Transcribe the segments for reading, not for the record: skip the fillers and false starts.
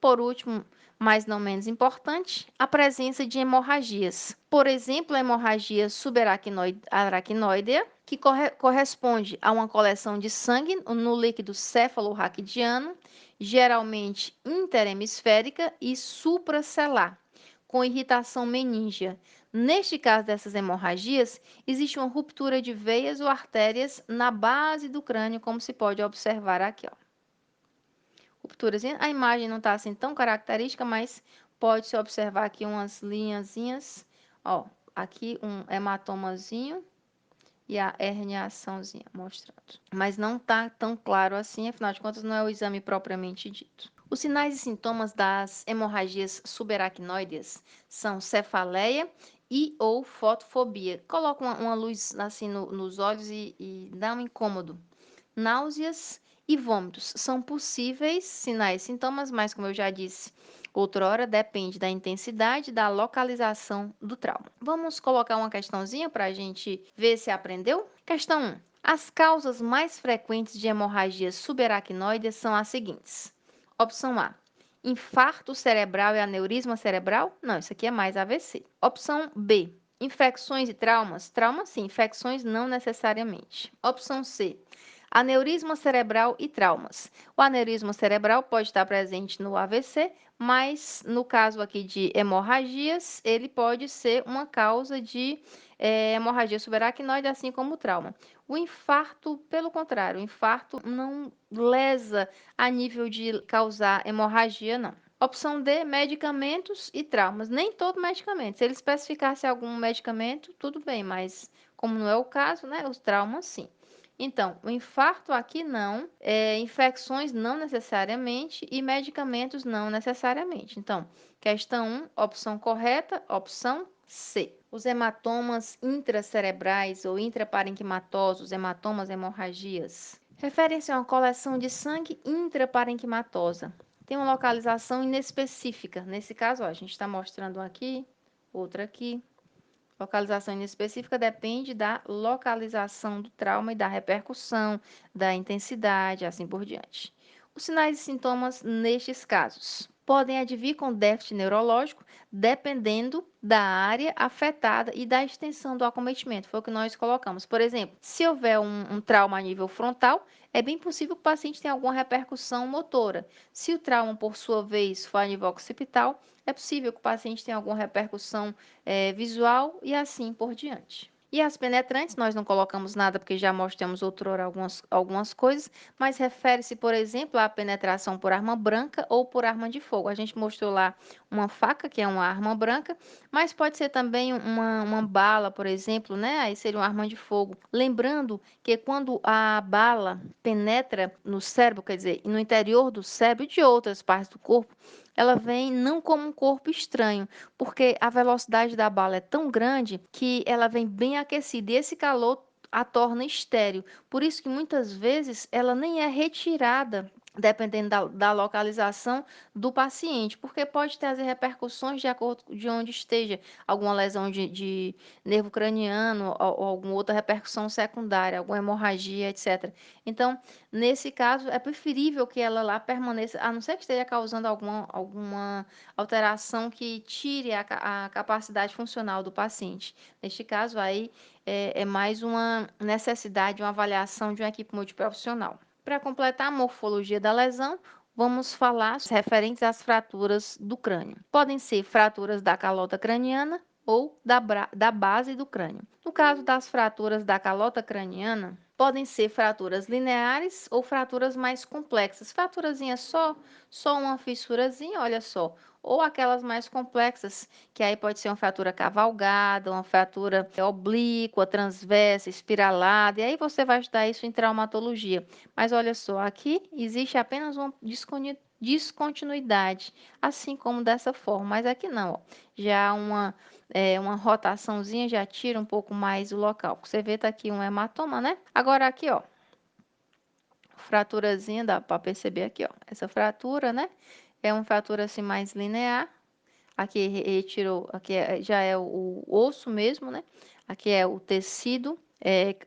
por último, mas não menos importante, a presença de hemorragias. Por exemplo, a hemorragia subaracnoidea, que corresponde a uma coleção de sangue no líquido cefalorraquidiano, geralmente interhemisférica e supracelular, com irritação meníngea. Neste caso dessas hemorragias, existe uma ruptura de veias ou artérias na base do crânio, como se pode observar aqui, ó. Rupturas. A imagem não está assim tão característica, mas pode-se observar aqui umas linhazinhas. Ó, aqui um hematomazinho e a herniaçãozinha mostrando. Mas não está tão claro assim, afinal de contas, não é o exame propriamente dito. Os sinais e sintomas das hemorragias subaracnoides são cefaleia e ou fotofobia. Coloca uma luz assim nos olhos e dá um incômodo. Náuseas e vômitos são possíveis sinais e sintomas, mas como eu já disse outrora, depende da intensidade e da localização do trauma. Vamos colocar uma questãozinha para a gente ver se aprendeu? Questão 1. As causas mais frequentes de hemorragias subaracnoides são as seguintes. Opção A. Infarto cerebral e aneurisma cerebral? Não, isso aqui é mais AVC. Opção B. Infecções e traumas? Traumas sim, infecções não necessariamente. Opção C. Aneurisma cerebral e traumas. O aneurisma cerebral pode estar presente no AVC, mas no caso aqui de hemorragias, ele pode ser uma causa de hemorragia subaracnoide, assim como o trauma. O infarto, pelo contrário, o infarto não lesa a nível de causar hemorragia, não. Opção D, medicamentos e traumas. Nem todo medicamento. Se ele especificasse algum medicamento, tudo bem, mas como não é o caso, né? Os traumas, sim. Então, o infarto aqui não, infecções não necessariamente e medicamentos não necessariamente. Então, questão 1, opção correta, opção C. Os hematomas intracerebrais ou intraparenquimatosos, hematomas, hemorragias, referem-se a uma coleção de sangue intraparenquimatosa. Tem uma localização inespecífica. Nesse caso, ó, a gente está mostrando aqui, outra aqui. Localização inespecífica depende da localização do trauma e da repercussão, da intensidade, assim por diante. Os sinais e sintomas nestes casos podem advir com déficit neurológico, dependendo da área afetada e da extensão do acometimento. Foi o que nós colocamos. Por exemplo, se houver um trauma a nível frontal, é bem possível que o paciente tenha alguma repercussão motora. Se o trauma, por sua vez, for a nível occipital, é possível que o paciente tenha alguma repercussão visual e assim por diante. E as penetrantes, nós não colocamos nada porque já mostramos outrora algumas coisas, mas refere-se, por exemplo, à penetração por arma branca ou por arma de fogo. A gente mostrou lá uma faca, que é uma arma branca, mas pode ser também uma bala, por exemplo, né? Aí seria uma arma de fogo. Lembrando que quando a bala penetra no cérebro, quer dizer, no interior do cérebro e de outras partes do corpo, ela vem não como um corpo estranho, porque a velocidade da bala é tão grande que ela vem bem aquecida e esse calor a torna estéril. Por isso que muitas vezes ela nem é retirada, dependendo da localização do paciente, porque pode trazer repercussões de acordo de onde esteja, alguma lesão de nervo craniano ou alguma outra repercussão secundária, alguma hemorragia, etc. Então, nesse caso, é preferível que ela lá permaneça, a não ser que esteja causando alguma alteração que tire a capacidade funcional do paciente. Neste caso, aí é mais uma necessidade, uma avaliação de uma equipe multiprofissional. Para completar a morfologia da lesão, vamos falar referentes às fraturas do crânio. Podem ser fraturas da calota craniana ou da base do crânio. No caso das fraturas da calota craniana, podem ser fraturas lineares ou fraturas mais complexas. Fraturazinha só uma fissurazinha, olha só. Ou aquelas mais complexas, que aí pode ser uma fratura cavalgada, uma fratura oblíqua, transversa, espiralada, e aí você vai estudar isso em traumatologia. Mas olha só, aqui existe apenas uma descontinuidade, assim como dessa forma, mas aqui não, ó. Já uma rotaçãozinha já tira um pouco mais o local. Você vê, tá aqui um hematoma, né? Agora aqui, ó, fraturazinha, dá para perceber aqui, ó, essa fratura, né? É uma fratura assim mais linear. Aqui retirou, aqui já é o osso mesmo, né? Aqui é o tecido,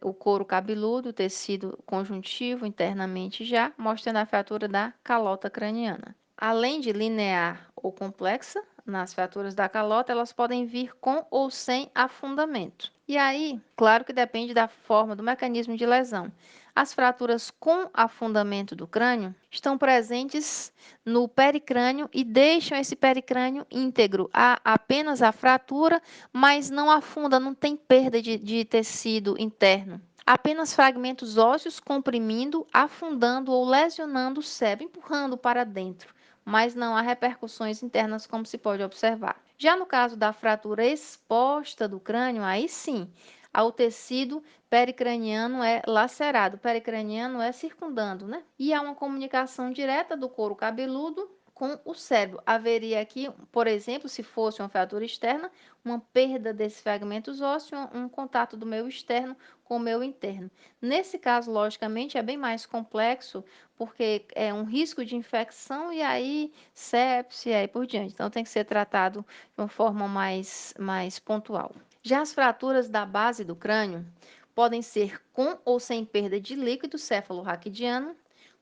o couro cabeludo, o tecido conjuntivo internamente já, mostrando a fratura da calota craniana. Além de linear ou complexa, nas fraturas da calota, elas podem vir com ou sem afundamento. E aí, claro que depende da forma, do mecanismo de lesão. As fraturas com afundamento do crânio estão presentes no pericrânio e deixam esse pericrânio íntegro. Há apenas a fratura, mas não afunda, não tem perda de tecido interno. Apenas fragmentos ósseos comprimindo, afundando ou lesionando o cérebro, empurrando para dentro, mas não há repercussões internas como se pode observar. Já no caso da fratura exposta do crânio, aí sim, o tecido pericraniano é lacerado, o pericraniano é circundando, né? E há uma comunicação direta do couro cabeludo com o cérebro. Haveria aqui, por exemplo, se fosse uma fratura externa, uma perda desses fragmentos ósseos, um contato do meio externo com o meio interno. Nesse caso, logicamente, é bem mais complexo, porque é um risco de infecção e aí sepse e aí por diante. Então, tem que ser tratado de uma forma mais pontual. Já as fraturas da base do crânio podem ser com ou sem perda de líquido céfalo-raquidiano,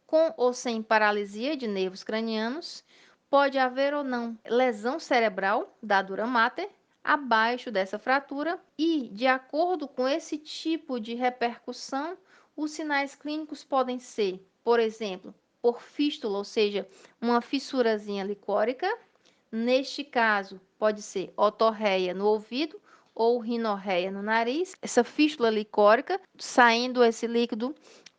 com ou sem paralisia de nervos cranianos, pode haver ou não lesão cerebral da dura mater abaixo dessa fratura e, de acordo com esse tipo de repercussão, os sinais clínicos podem ser, por exemplo, por fístula, ou seja, uma fissurazinha licórica. Neste caso, pode ser otorreia no ouvido ou rinorreia no nariz. Essa fístula licórica, saindo esse líquido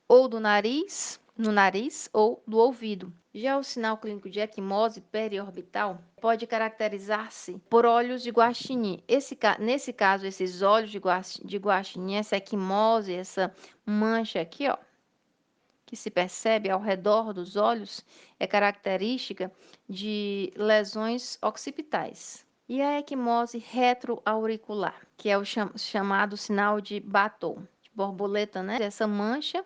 ou do nariz, no nariz ou do ouvido. Já o sinal clínico de equimose periorbital pode caracterizar-se por olhos de guaxinim. Nesse caso, esses olhos de guaxinim, essa equimose, essa mancha aqui, ó, que se percebe ao redor dos olhos, é característica de lesões occipitais. E a equimose retroauricular, que é o chamado sinal de Batten, de borboleta, né? Essa mancha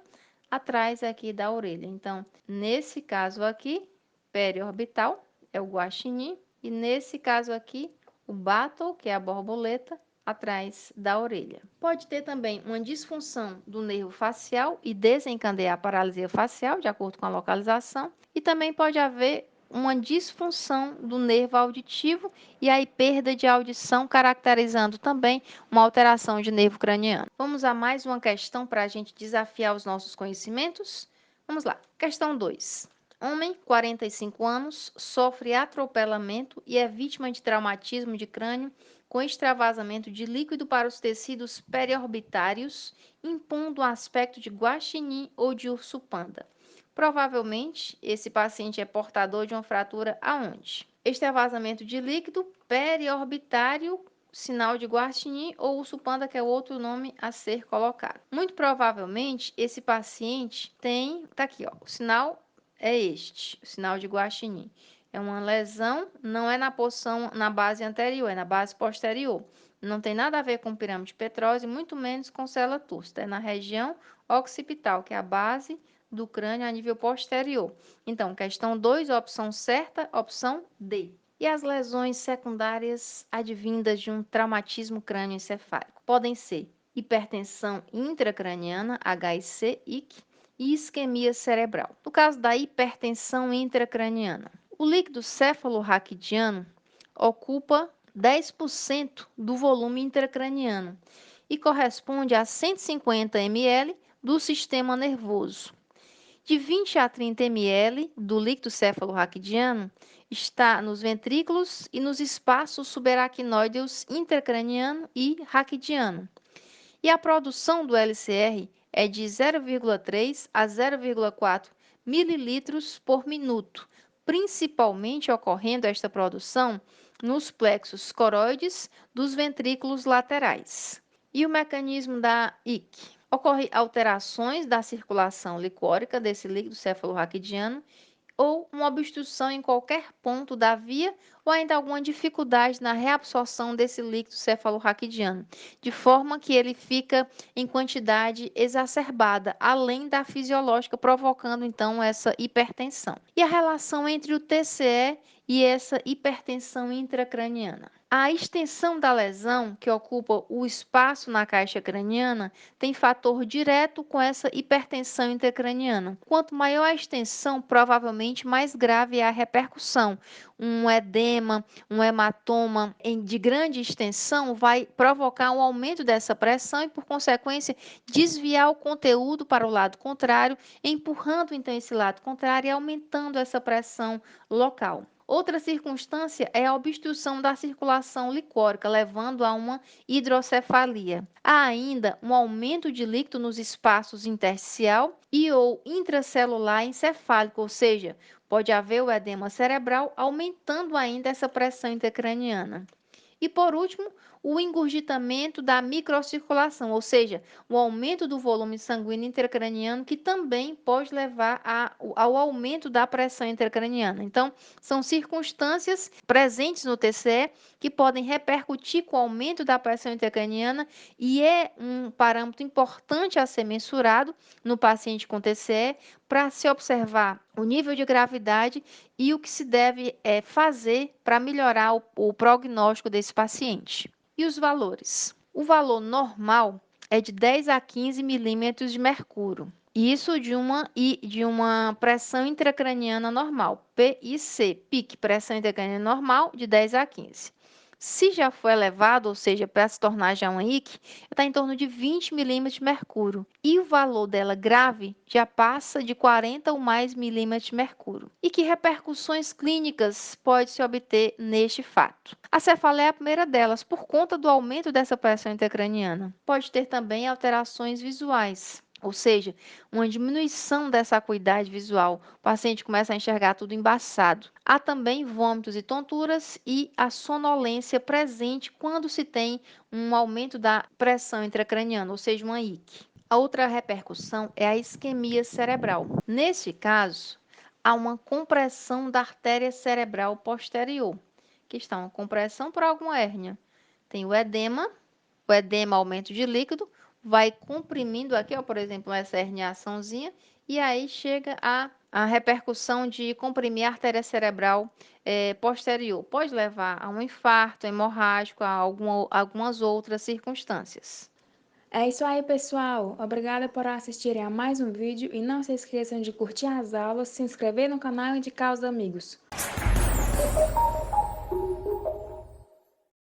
atrás aqui da orelha. Então, nesse caso aqui, periorbital é o guaxinim, e nesse caso aqui, o Batten, que é a borboleta, atrás da orelha. Pode ter também uma disfunção do nervo facial e desencadear a paralisia facial, de acordo com a localização, e também pode haver uma disfunção do nervo auditivo e aí perda de audição, caracterizando também uma alteração de nervo craniano. Vamos a mais uma questão para a gente desafiar os nossos conhecimentos? Vamos lá. Questão 2. Homem, 45 anos, sofre atropelamento e é vítima de traumatismo de crânio com extravasamento de líquido para os tecidos periorbitários, impondo um aspecto de guaxinim ou de urso panda. Provavelmente, esse paciente é portador de uma fratura aonde? Extravasamento de líquido periorbitário, sinal de guaxinim ou urso panda, que é outro nome a ser colocado. Muito provavelmente, esse paciente tem, tá aqui, ó, o sinal é este, o sinal de guaxinim. É uma lesão, não é na porção, na base anterior, é na base posterior. Não tem nada a ver com pirâmide petrose, muito menos com célula túrcida. É na região occipital, que é a base do crânio a nível posterior. Então, questão 2, opção certa, opção D. E as lesões secundárias advindas de um traumatismo crânioencefálico podem ser hipertensão intracraniana, HIC, IC, e isquemia cerebral. No caso da hipertensão intracraniana, o líquido céfalo-raquidiano ocupa 10% do volume intracraniano e corresponde a 150 ml do sistema nervoso. De 20 a 30 ml do líquido céfalo-raquidiano está nos ventrículos e nos espaços subaracnoideus intracraniano e raquidiano. E a produção do LCR é de 0,3 a 0,4 mililitros por minuto, principalmente ocorrendo esta produção nos plexos coroides dos ventrículos laterais. E o mecanismo da IC? Ocorre alterações da circulação licórica desse líquido cefalorraquidiano ou uma obstrução em qualquer ponto da via ou ainda alguma dificuldade na reabsorção desse líquido cefalorraquidiano, de forma que ele fica em quantidade exacerbada, além da fisiológica, provocando então essa hipertensão. E a relação entre o TCE e essa hipertensão intracraniana? A extensão da lesão, que ocupa o espaço na caixa craniana, tem fator direto com essa hipertensão intracraniana. Quanto maior a extensão, provavelmente mais grave é a repercussão. Um edema, um hematoma de grande extensão vai provocar um aumento dessa pressão e, por consequência, desviar o conteúdo para o lado contrário, empurrando então esse lado contrário e aumentando essa pressão local. Outra circunstância é a obstrução da circulação licórica, levando a uma hidrocefalia. Há ainda um aumento de líquido nos espaços intersticial e ou intracelular encefálico, ou seja, pode haver o edema cerebral, aumentando ainda essa pressão intracraniana. E por último, o engurgitamento da microcirculação, ou seja, o aumento do volume sanguíneo intracraniano, que também pode levar ao aumento da pressão intracraniana. Então, são circunstâncias presentes no TCE que podem repercutir com o aumento da pressão intracraniana e é um parâmetro importante a ser mensurado no paciente com TCE para se observar o nível de gravidade e o que se deve fazer para melhorar o prognóstico desse paciente. E os valores? O valor normal é de 10 a 15 milímetros de mercúrio. Isso de uma pressão intracraniana normal, PIC, pique, pressão intracraniana normal, de 10 a 15. Se já for elevado, ou seja, para se tornar já uma IC, está em torno de 20 milímetros de mercúrio. E o valor dela grave já passa de 40 ou mais milímetros de mercúrio. E que repercussões clínicas pode-se obter neste fato? A cefaleia é a primeira delas, por conta do aumento dessa pressão intracraniana. Pode ter também alterações visuais. Ou seja, uma diminuição dessa acuidade visual. O paciente começa a enxergar tudo embaçado. Há também vômitos e tonturas e a sonolência presente quando se tem um aumento da pressão intracraniana, ou seja, uma IC. A outra repercussão é a isquemia cerebral. Neste caso, há uma compressão da artéria cerebral posterior, que está uma compressão por alguma hérnia. Tem o edema, aumento de líquido, vai comprimindo aqui, ó, por exemplo, essa herniaçãozinha, e aí chega a repercussão de comprimir a artéria cerebral posterior. Pode levar a um infarto hemorrágico, a algumas outras circunstâncias. É isso aí, pessoal. Obrigada por assistirem a mais um vídeo e não se esqueçam de curtir as aulas, se inscrever no canal e indicar aos amigos.